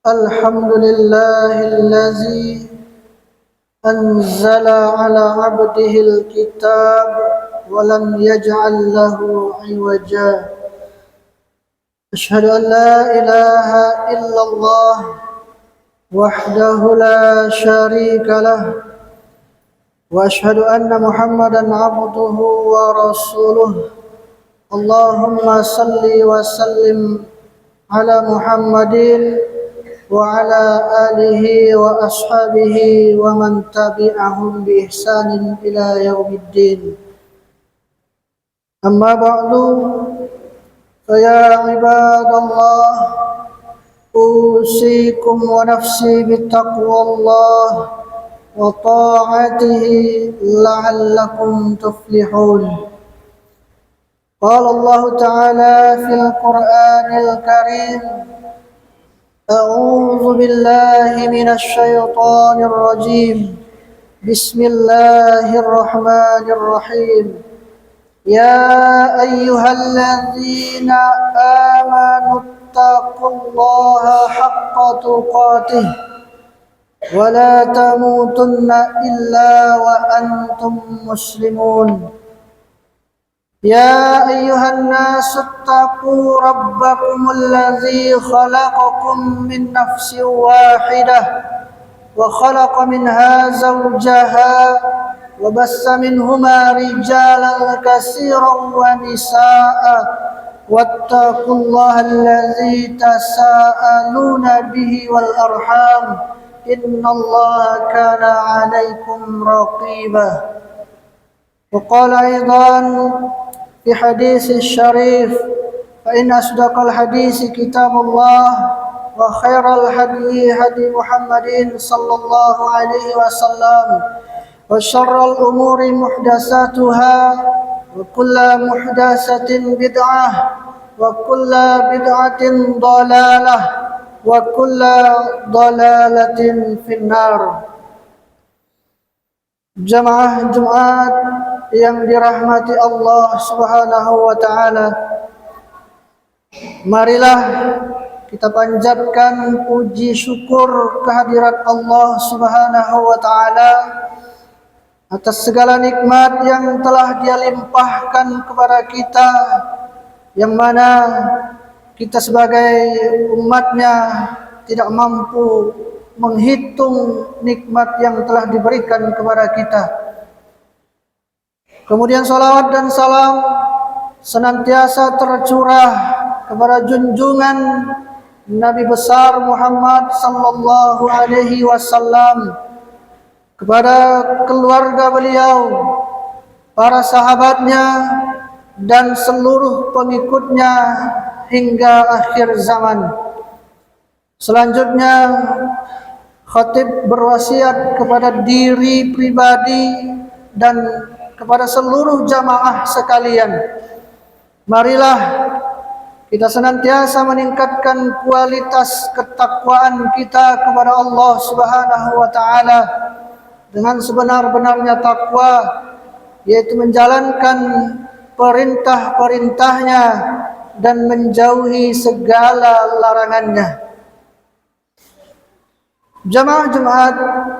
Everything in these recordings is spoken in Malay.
الحمد لله الذي أنزل على عبده الكتاب ولم يجعل له عوجا. أشهد أن لا إله إلا الله وحده لا شريك له، وأشهد أن محمدا عبده ورسوله. اللهم صل وسلم على محمد وعلى آله وأصحابه ومن تبعهم بإحسان إلى يوم الدين. أما بعد، فيا عباد الله، أوصيكم ونفسي بتقوى الله وطاعته لعلكم تفلحون. قال الله تعالى في القرآن الكريم: أعوذ بالله من الشيطان الرجيم. بسم الله الرحمن الرحيم. يا أيها الذين آمنوا اتقوا الله حق تقاته ولا تموتن إلا وأنتم مسلمون. يا أيها الناس اتقوا ربكم الذي خلقكم من نفس واحدة وخلق منها زوجها وبث منهما رجالا كثيرا ونساء واتقوا الله الذي تساءلون به والأرحام إن الله كان عليكم رقيبا. وقال أيضا في حديث الشريف: فإن أصدق الحديث كتاب الله وخير الهدي هدي محمد صلى الله عليه وسلم وشر الأمور محدثاتها وكل محدثة بدعة وكل بدعة ضلالة وكل ضلالة في النار. Jamaah Jumat yang dirahmati Allah Subhanahu wa taala, marilah kita panjatkan puji syukur kehadirat Allah Subhanahu wa taala atas segala nikmat yang telah Dia limpahkan kepada kita, yang mana kita sebagai umatnya tidak mampu menghitung nikmat yang telah diberikan kepada kita. Kemudian salawat dan salam senantiasa tercurah kepada junjungan Nabi besar Muhammad sallallahu alaihi wasallam, kepada keluarga beliau, para sahabatnya, dan seluruh pengikutnya hingga akhir zaman. Selanjutnya, khatib berwasiat kepada diri pribadi dan kepada seluruh jamaah sekalian. Marilah kita senantiasa meningkatkan kualitas ketakwaan kita kepada Allah Subhanahu wa taala dengan sebenar-benarnya takwa, yaitu menjalankan perintah-perintahnya dan menjauhi segala larangannya. Jamaah Jumat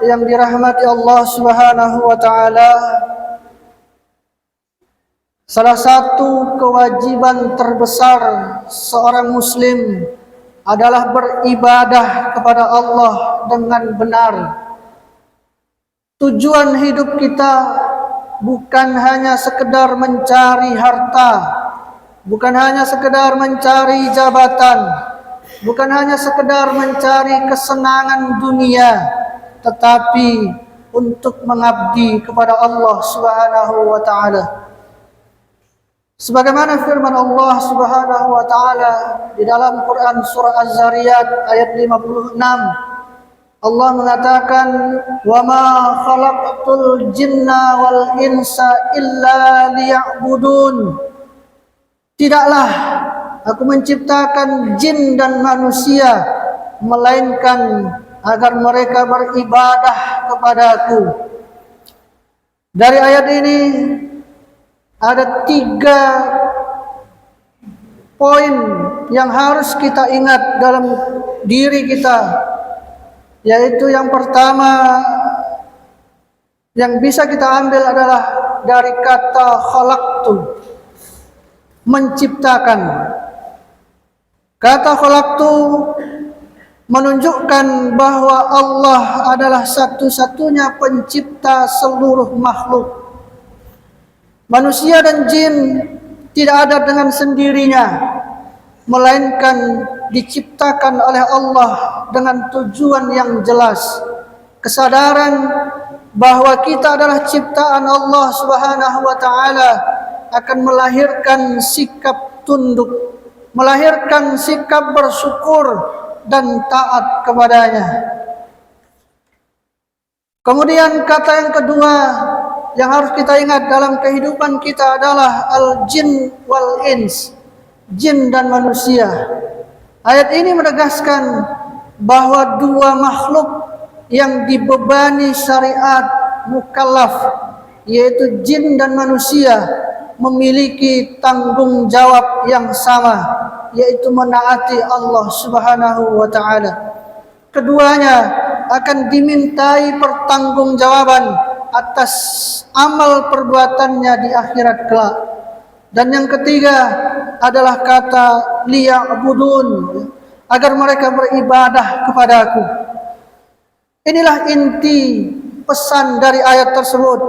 yang dirahmati Allah Subhanahu wa taala, salah satu kewajiban terbesar seorang muslim adalah beribadah kepada Allah dengan benar. Tujuan hidup kita bukan hanya sekedar mencari harta, bukan hanya sekedar mencari jabatan, bukan hanya sekedar mencari kesenangan dunia, tetapi untuk mengabdi kepada Allah Subhanahu wa taala. Sebagaimana firman Allah Subhanahu wa taala di dalam Quran surah Az-Zariyat ayat 56, Allah mengatakan, "Wa ma khalaqtul jinna wal insa illa liya'budun." Tidaklah Aku menciptakan jin dan manusia melainkan agar mereka beribadah kepadaku. Dari ayat ini ada 3 poin yang harus kita ingat dalam diri kita, yaitu yang pertama yang bisa kita ambil adalah dari kata khalaqtu, menciptakan. Kata khalaqtu menunjukkan bahwa Allah adalah satu-satunya pencipta seluruh makhluk. Manusia dan jin tidak ada dengan sendirinya, melainkan diciptakan oleh Allah dengan tujuan yang jelas. Kesadaran bahwa kita adalah ciptaan Allah Subhanahu wa taala akan melahirkan sikap tunduk, melahirkan sikap bersyukur dan taat kepadanya. Kemudian kata yang kedua yang harus kita ingat dalam kehidupan kita adalah al-jin wal ins, jin dan manusia. Ayat ini menegaskan bahwa dua makhluk yang dibebani syariat mukallaf, yaitu jin dan manusia, memiliki tanggung jawab yang sama, yaitu menaati Allah Subhanahu wa taala. Keduanya akan dimintai pertanggungjawaban atas amal perbuatannya di akhirat kelak. Dan yang ketiga adalah kata liya'budun, agar mereka beribadah kepadaku. Inilah inti pesan dari ayat tersebut.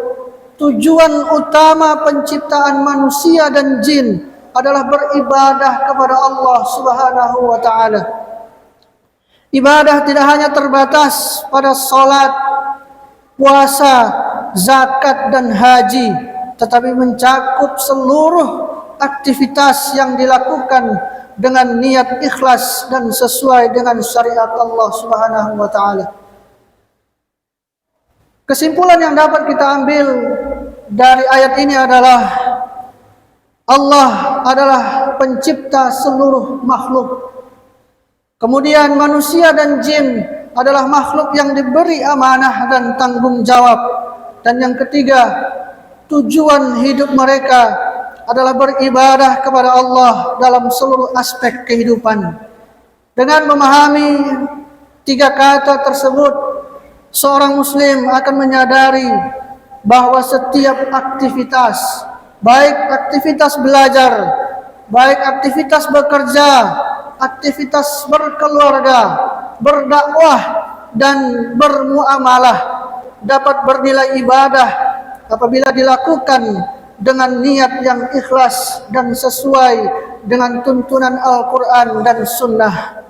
Tujuan utama penciptaan manusia dan jin adalah beribadah kepada Allah Subhanahu wa taala. Ibadah tidak hanya terbatas pada salat, puasa, zakat dan haji, tetapi mencakup seluruh aktivitas yang dilakukan dengan niat ikhlas dan sesuai dengan syariat Allah Subhanahu wa taala. Kesimpulan yang dapat kita ambil dari ayat ini adalah Allah adalah pencipta seluruh makhluk. Kemudian manusia dan jin adalah makhluk yang diberi amanah dan tanggung jawab. Dan yang ketiga, tujuan hidup mereka adalah beribadah kepada Allah dalam seluruh aspek kehidupan. Dengan memahami tiga kata tersebut, seorang muslim akan menyadari bahwa setiap aktivitas, baik aktivitas belajar, baik aktivitas bekerja, aktivitas berkeluarga, berdakwah dan bermuamalah dapat bernilai ibadah apabila dilakukan dengan niat yang ikhlas dan sesuai dengan tuntunan Al-Quran dan Sunnah.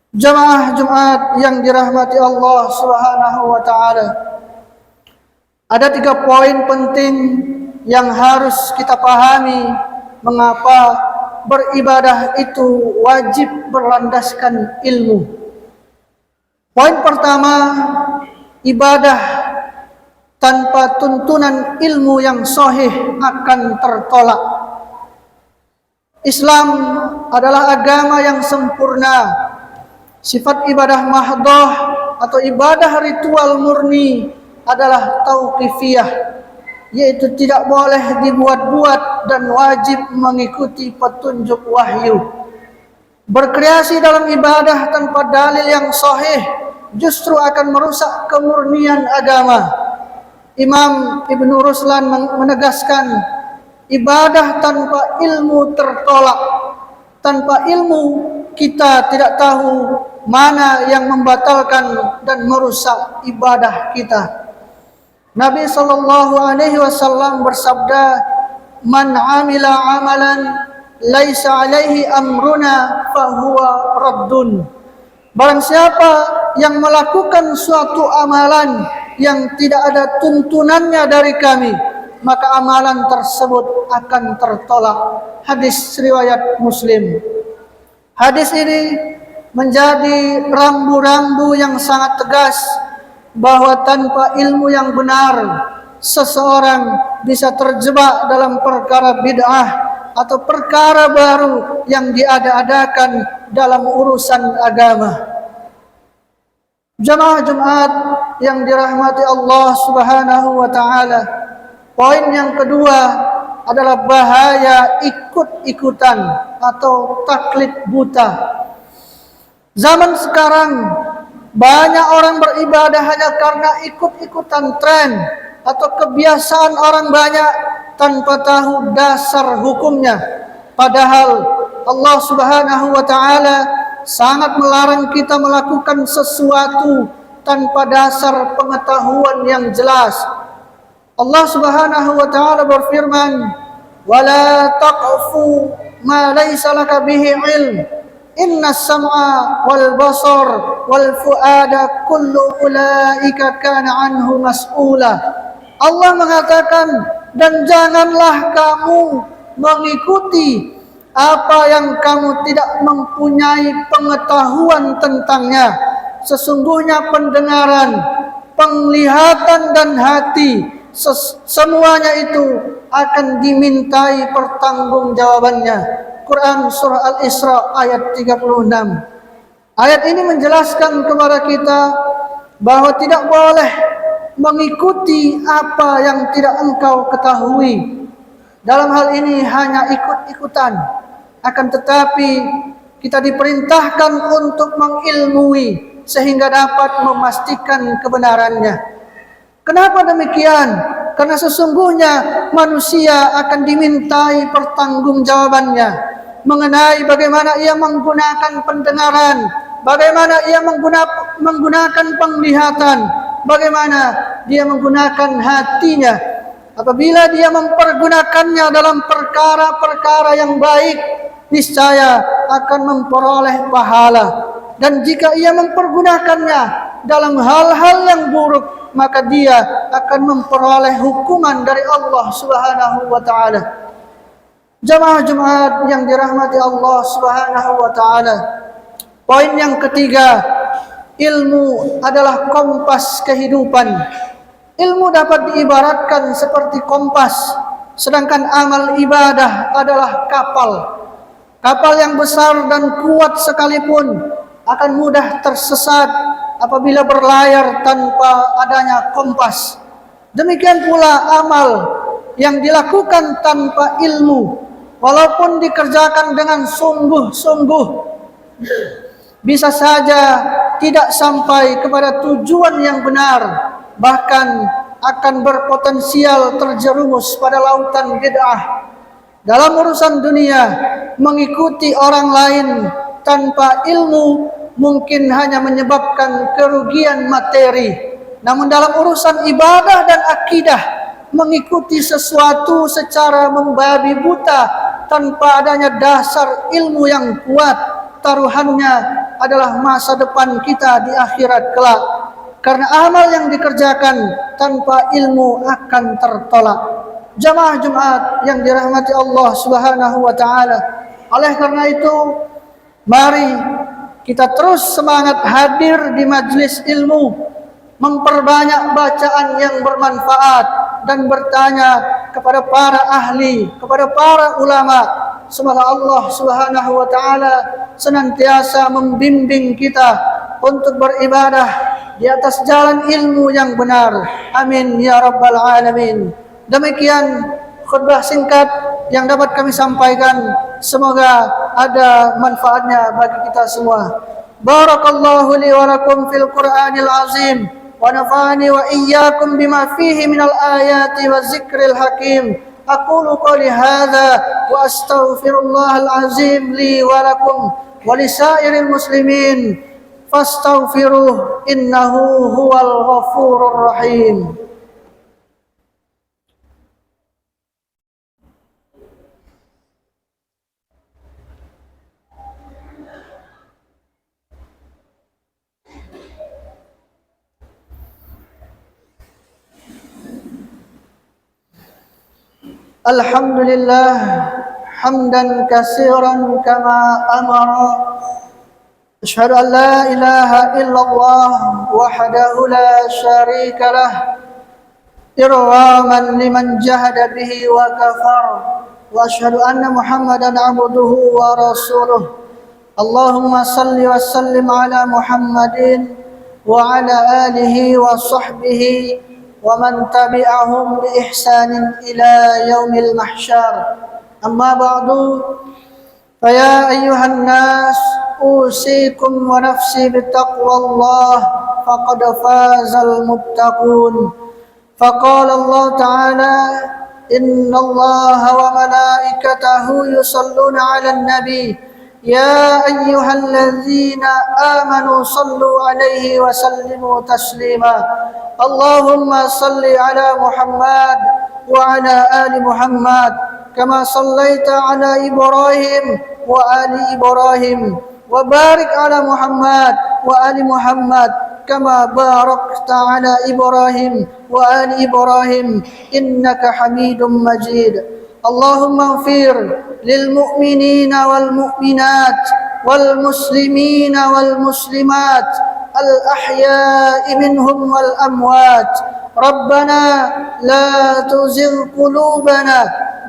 Jamaah Jumat yang dirahmati Allah Subhanahu wa taala, ada 3 poin penting yang harus kita pahami mengapa beribadah itu wajib berlandaskan ilmu. Poin pertama, ibadah tanpa tuntunan ilmu yang sahih akan tertolak. Islam adalah agama yang sempurna. Sifat ibadah mahdhah atau ibadah ritual murni adalah tauqifiyah, yaitu tidak boleh dibuat-buat dan wajib mengikuti petunjuk wahyu. Berkreasi dalam ibadah tanpa dalil yang sahih justru akan merusak kemurnian agama. Imam Ibn Ruslan menegaskan, ibadah tanpa ilmu tertolak. Tanpa ilmu kita tidak tahu mana yang membatalkan dan merusak ibadah kita. Nabi SAW bersabda, "Man amila amalan laisa alaihi amruna fahuwa raddun." Barang siapa yang melakukan suatu amalan yang tidak ada tuntunannya dari kami, maka amalan tersebut akan tertolak. Hadis riwayat Muslim. Hadis ini menjadi rambu-rambu yang sangat tegas bahwa tanpa ilmu yang benar, seseorang bisa terjebak dalam perkara bid'ah atau perkara baru yang diada-adakan dalam urusan agama. Jamaah Jumat yang dirahmati Allah Subhanahu wa taala, poin yang kedua adalah bahaya ikut-ikutan atau taklid buta. Zaman sekarang banyak orang beribadah hanya karena ikut-ikutan tren atau kebiasaan orang banyak tanpa tahu dasar hukumnya. Padahal Allah Subhanahu wa taala sangat melarang kita melakukan sesuatu tanpa dasar pengetahuan yang jelas. Allah Subhanahu wa taala berfirman, "Wala taqfu ma laysa laka bihi ilm. Innas sam'a wal basar wal fuada kullu ulaika kana anhu mas'ula." Allah mengatakan, dan janganlah kamu mengikuti apa yang kamu tidak mempunyai pengetahuan tentangnya. Sesungguhnya pendengaran, penglihatan dan hati, semuanya itu akan dimintai pertanggungjawabannya. Quran surah Al-Isra ayat 36. Ayat ini menjelaskan kepada kita bahwa tidak boleh mengikuti apa yang tidak engkau ketahui. Dalam hal ini hanya ikut-ikutan. Akan tetapi kita diperintahkan untuk mengilmui sehingga dapat memastikan kebenarannya. Kenapa demikian? Karena sesungguhnya manusia akan dimintai pertanggungjawabannya mengenai bagaimana ia menggunakan pendengaran, bagaimana ia menggunakan penglihatan, bagaimana dia menggunakan hatinya. Apabila dia mempergunakannya dalam perkara-perkara yang baik, niscaya akan memperoleh pahala. Dan jika ia mempergunakannya dalam hal-hal yang buruk, maka dia akan memperoleh hukuman dari Allah Subhanahu wa taala. Jamaah Jumat yang dirahmati Allah Subhanahu wa taala. Poin yang ketiga, ilmu adalah kompas kehidupan. Ilmu dapat diibaratkan seperti kompas, sedangkan amal ibadah adalah kapal. Kapal yang besar dan kuat sekalipun akan mudah tersesat apabila berlayar tanpa adanya kompas. Demikian pula amal yang dilakukan tanpa ilmu, walaupun dikerjakan dengan sungguh-sungguh, bisa saja tidak sampai kepada tujuan yang benar, bahkan akan berpotensial terjerumus pada lautan bid'ah. Dalam urusan dunia, mengikuti orang lain tanpa ilmu mungkin hanya menyebabkan kerugian materi. Namun dalam urusan ibadah dan akidah, mengikuti sesuatu secara membabi buta tanpa adanya dasar ilmu yang kuat, taruhannya adalah masa depan kita di akhirat kelak. Karena amal yang dikerjakan tanpa ilmu akan tertolak. Jamaah Jumat yang dirahmati Allah Subhanahu wa taala. Oleh karena itu, mari kita terus semangat hadir di majlis ilmu, memperbanyak bacaan yang bermanfaat dan bertanya kepada para ahli, kepada para ulama. Semoga Allah Subhanahu wa taala senantiasa membimbing kita untuk beribadah di atas jalan ilmu yang benar. Amin ya rabbal alamin. Demikian khutbah singkat yang dapat kami sampaikan. Semoga ada manfaatnya bagi kita semua. Barakallahu li wa lakum fil Qur'anil azim wa nafa'ani wa iyyakum bima fihi minal ayati wa zikril hakim. Aqulu qawli hadza wa astaghfirullahal azim li wa lakum wa lisairil muslimin fastaghfiruh innahu huwal ghafurur rahim. Alhamdulillah hamdan katsiran kama amara. Asyhadu an la ilaha illallah wahdahu la syarika lah, irwaman liman jahada bihi wa kafar. Wa asyhadu anna Muhammadan abduhu wa rasuluh. Allahumma salli wa sallim ala Muhammadin wa ala alihi wa sahbihi ومن تبعهم بإحسان إلى يوم المحشر. أما بعد، فيا أيها الناس أوصيكم ونفسي بتقوى الله فقد فاز المتقون. فقال الله تعالى: إن الله وملائكته يصلون على النبي يا أيها الذين آمنوا صلوا عليه وسلموا تسليما. اللهم صل على محمد وعلى آل محمد كما صليت على إبراهيم وآل إبراهيم، وبارك على محمد وآل محمد كما باركت على إبراهيم وآل إبراهيم إنك حميد مجيد. اللهم اغفر للمؤمنين والمؤمنات والمسلمين والمسلمات الأحياء منهم والأموات. ربنا لا تزغ قلوبنا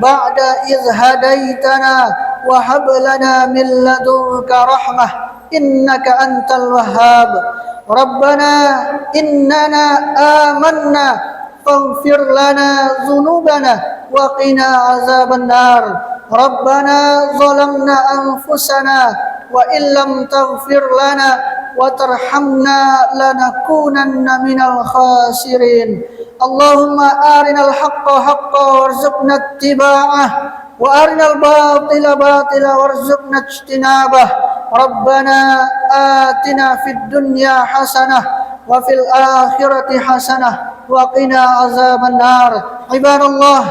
بعد إذ هديتنا وهب لنا من لدنك رحمة إنك أنت الوهاب. ربنا إننا آمنا فاغفر لنا ذنوبنا وقنا عذاب النار. ربنا ظلمنا أنفسنا وإن لم تغفر لنا وترحمنا لنكونن من الخاسرين. اللهم أرنا الحق حقا وارزقنا اتباعه وأرنا الباطل باطلا وارزقنا اجتنابه. ربنا آتنا في الدنيا حسنة وفي الآخرة حسنة وقنا عذاب النار. عباد الله،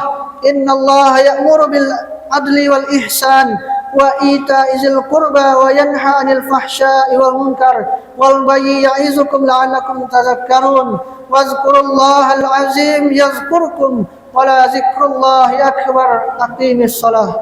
إن الله يأمر بالعدل والإحسان وإيتاء ذي القربى وينهى عن الفحشاء والمنكر والبغي يعظكم لعلكم تذكرون. واذكروا الله العظيم يذكركم ولذكر الله أكبر. أقيموا الصلاة.